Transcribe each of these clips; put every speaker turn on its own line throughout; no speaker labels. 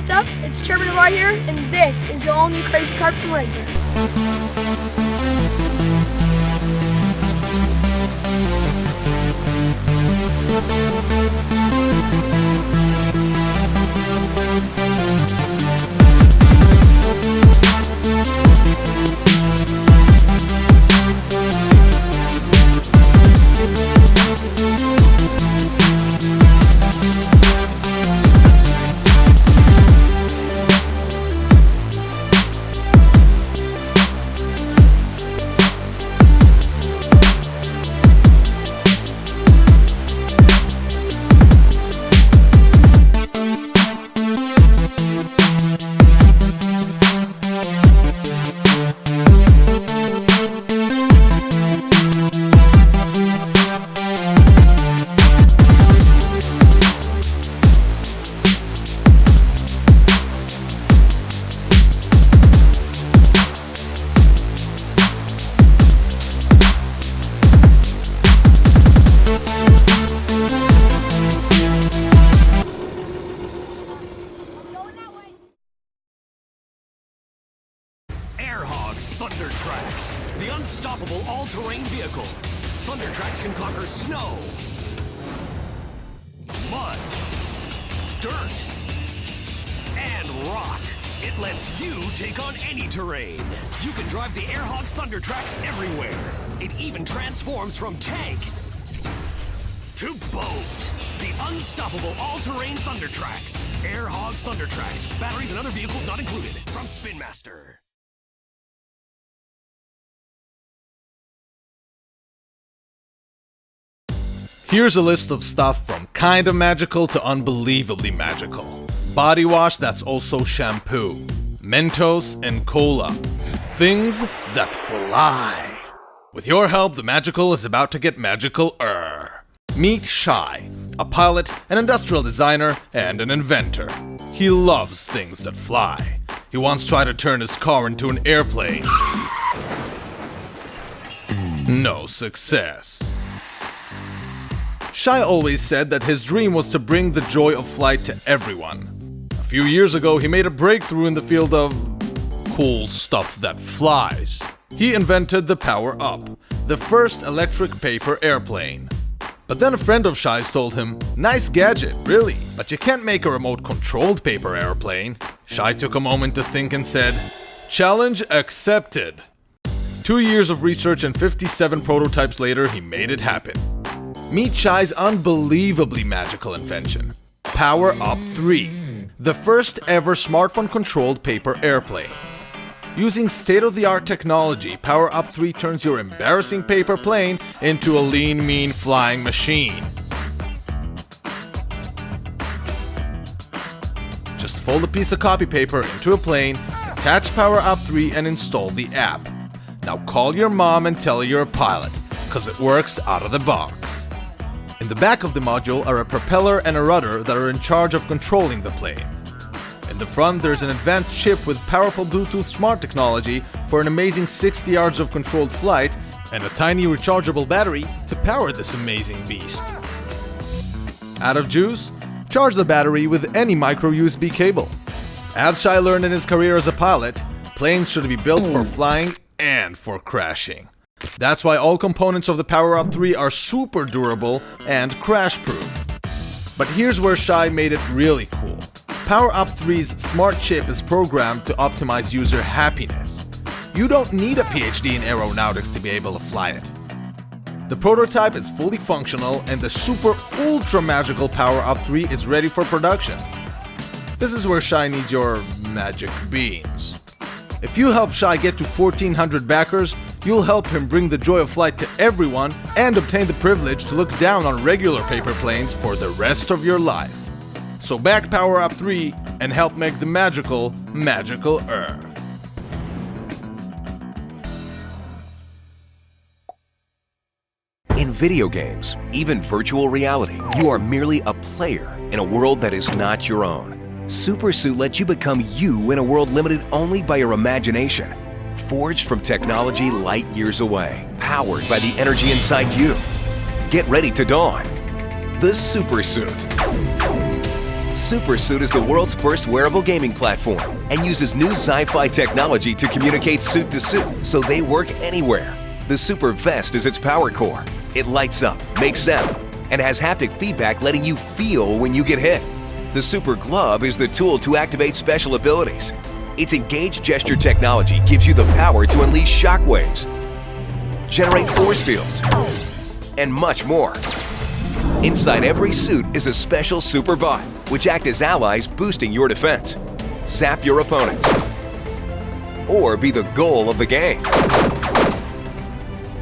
What's up? It's Trevor Navarre here, and this is the all-new Crazy Cart from Razor.
Thunder Tracks, the unstoppable all-terrain vehicle. Thunder Tracks can conquer snow, mud, dirt, and rock. It lets you take on any terrain. You can drive the Airhawks Thunder Tracks everywhere. It even transforms from tank to boat. The unstoppable all-terrain Thunder Tracks. Airhawks Thunder Tracks. Batteries and other vehicles not included. From Spin Master.
Here's a list of stuff from kinda magical to unbelievably magical. Body wash that's also shampoo. Mentos and cola. Things that fly. With your help, the magical is about to get magical-er. Meet Shai, a pilot, an industrial designer, and an inventor. He loves things that fly. He once tried to turn his car into an airplane. No success. Shai always said that his dream was to bring the joy of flight to everyone. A few years ago, he made a breakthrough in the field of cool stuff that flies. He invented the Power Up, the first electric paper airplane. But then a friend of Shai's told him, "Nice gadget, really, but you can't make a remote-controlled paper airplane." Shai took a moment to think and said, "Challenge accepted." 2 years of research and 57 prototypes later, he made it happen. Meet Shai's unbelievably magical invention, Power Up 3, the first ever smartphone-controlled paper airplane. Using state-of-the-art technology, Power Up 3 turns your embarrassing paper plane into a lean, mean flying machine. Just fold a piece of copy paper into a plane, attach Power Up 3 and install the app. Now call your mom and tell her you're a pilot, cause it works out of the box. In the back of the module are a propeller and a rudder that are in charge of controlling the plane. In the front, there's an advanced chip with powerful Bluetooth smart technology for an amazing 60 yards of controlled flight and a tiny rechargeable battery to power this amazing beast. Out of juice? Charge the battery with any micro USB cable. As Shai learned in his career as a pilot, planes should be built for flying and for crashing. That's why all components of the Power Up 3 are super durable and crash-proof. But here's where Shai made it really cool. Power Up 3's smart chip is programmed to optimize user happiness. You don't need a PhD in aeronautics to be able to fly it. The prototype is fully functional and the super ultra magical Power Up 3 is ready for production. This is where Shai needs your magic beans. If you help Shai get to 1,400 backers, you'll help him bring the joy of flight to everyone and obtain the privilege to look down on regular paper planes for the rest of your life. So back Power Up 3 and help make the magical, magical-er.
In video games, even virtual reality, you are merely a player in a world that is not your own. Supersuit lets you become you in a world limited only by your imagination. Forged from technology light years away, powered by the energy inside you. Get ready to don the Supersuit. SuperSuit is the world's first wearable gaming platform and uses new sci-fi technology to communicate suit to suit, so they work anywhere. The Super Vest is its power core. It lights up, makes sound, and has haptic feedback letting you feel when you get hit. The Super Glove is the tool to activate special abilities. Its engaged gesture technology gives you the power to unleash shockwaves, generate force fields, and much more. Inside every suit is a special Super Bot, which act as allies boosting your defense, zap your opponents, or be the goal of the game.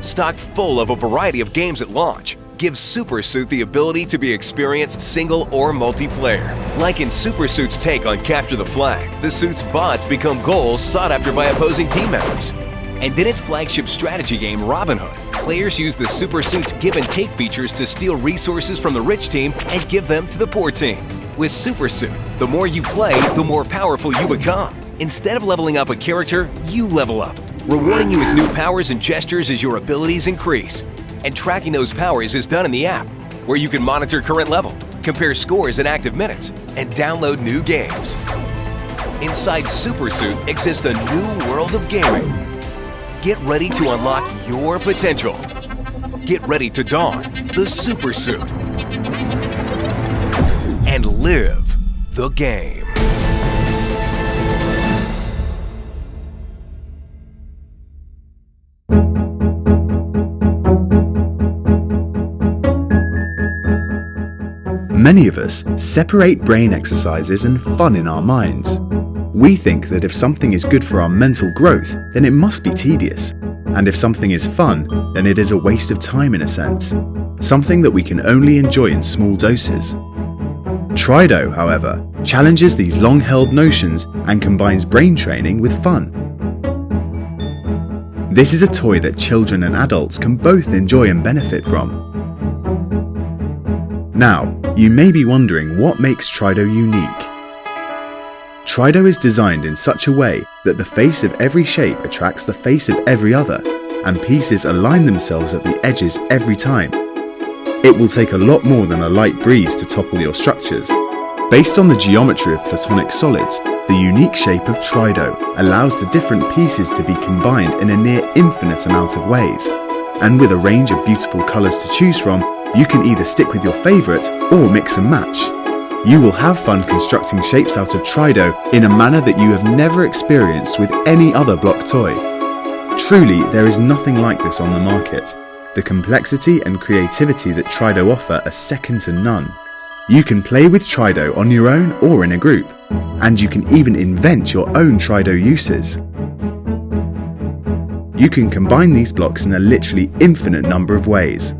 Stocked full of a variety of games at launch, gives SuperSuit the ability to be experienced single or multiplayer. Like in SuperSuit's take on Capture the Flag, the suit's bots become goals sought after by opposing team members. And in its flagship strategy game, Robin Hood, players use the SuperSuit's give and take features to steal resources from the rich team and give them to the poor team. With SuperSuit, the more you play, the more powerful you become. Instead of leveling up a character, you level up, rewarding you with new powers and gestures as your abilities increase. And tracking those powers is done in the app, where you can monitor current level, compare scores and active minutes, and download new games. Inside SuperSuit exists a new world of gaming. Get ready to unlock your potential. Get ready to don the SuperSuit and live the game.
Many of us separate brain exercises and fun in our minds. We think that if something is good for our mental growth, then it must be tedious. And if something is fun, then it is a waste of time in a sense. Something that we can only enjoy in small doses. Trido, however, challenges these long-held notions and combines brain training with fun. This is a toy that children and adults can both enjoy and benefit from. Now, you may be wondering what makes Trido unique. Trido is designed in such a way that the face of every shape attracts the face of every other, and pieces align themselves at the edges every time. It will take a lot more than a light breeze to topple your structures. Based on the geometry of platonic solids, the unique shape of Trido allows the different pieces to be combined in a near infinite amount of ways. And with a range of beautiful colours to choose from, you can either stick with your favourite or mix and match. You will have fun constructing shapes out of Trido in a manner that you have never experienced with any other block toy. Truly, there is nothing like this on the market. The complexity and creativity that Trido offer are second to none. You can play with Trido on your own or in a group, and you can even invent your own Trido uses. You can combine these blocks in a literally infinite number of ways.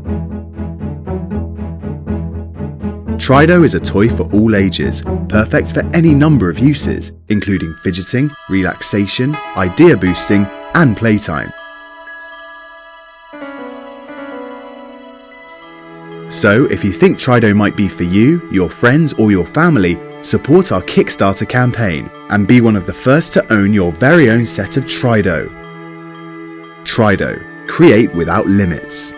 Trido is a toy for all ages, perfect for any number of uses, including fidgeting, relaxation, idea boosting, and playtime. So, if you think Trido might be for you, your friends, or your family, support our Kickstarter campaign and be one of the first to own your very own set of Trido. Trido, create without limits.